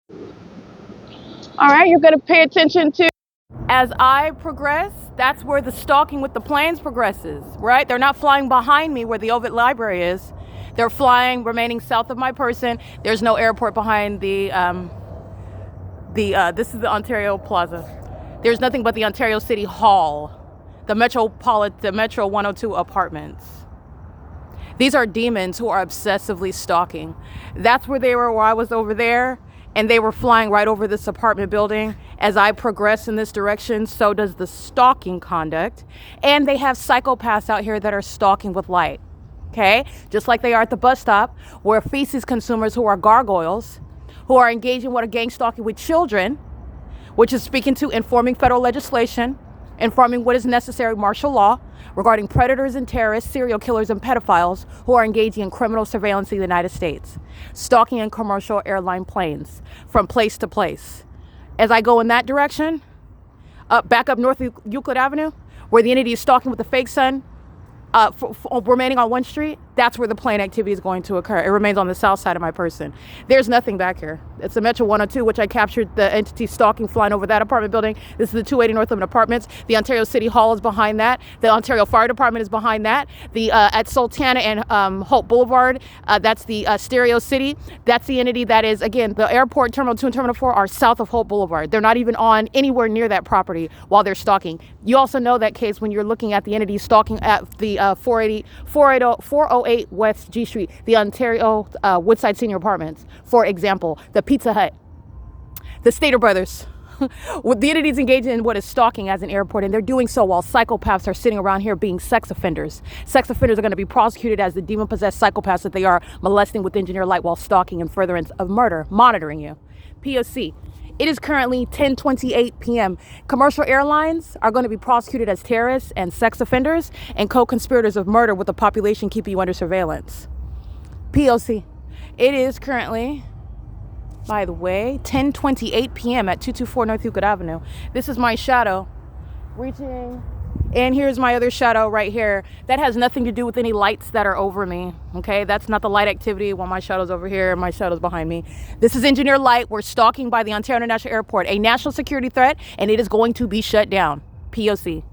All right, you're going to pay attention to, as I progress, that's where the stalking with the planes progresses, right? They're not flying behind me where the Ovid Library is. They're flying, remaining south of my person. There's no airport behind this is the Ontario Plaza. There's nothing but the Ontario City Hall, the Metro 102 apartments. These are demons who are obsessively stalking. That's where they were, where I was over there, and they were flying right over this apartment building. As I progress in this direction, so does the stalking conduct. And they have psychopaths out here that are stalking with light, okay? Just like they are at the bus stop, where feces consumers who are gargoyles, who are engaging with a gang stalking with children, which is speaking to informing federal legislation, informing what is necessary martial law regarding predators and terrorists, serial killers and pedophiles who are engaging in criminal surveillance in the United States, stalking in commercial airline planes from place to place. As I go in that direction, back up North Euclid Avenue, where the entity is stalking with the fake sun, remaining on 1 street, that's where the plane activity is going to occur. It remains on the south side of my person. There's nothing back here. It's the Metro 102, which I captured the entity stalking flying over that apartment building. This is the 280 North Limit Apartments. The Ontario City Hall is behind that. The Ontario Fire Department is behind that. The at Sultana and Hope Boulevard, that's the Stereo City. That's the entity that is, again, the airport, Terminal 2 and Terminal 4 are south of Hope Boulevard. They're not even on anywhere near that property while they're stalking. You also know that case when you're looking at the entity stalking at the 408 West G Street, the Ontario Woodside Senior Apartments, for example, the Pizza Hut, the Stater Brothers. The entities engaged in what is stalking as an airport, and they're doing so while psychopaths are sitting around here being sex offenders. Sex offenders are going to be prosecuted as the demon-possessed psychopaths that they are, molesting with engineered light while stalking in furtherance of murder, monitoring you. P.O.C. It is currently 10:28 p.m. Commercial airlines are going to be prosecuted as terrorists and sex offenders and co-conspirators of murder with the population keeping you under surveillance. P.O.C. It is currently, by the way, 10:28 p.m. at 224 North Euclid Avenue. This is my shadow reaching, and here's my other shadow right here. That has nothing to do with any lights that are over me, okay? That's not the light activity while my shadow's over here and my shadow's behind me. This is engineered light. We're stalking by the Ontario International Airport, a national security threat, and it is going to be shut down. P.O.C.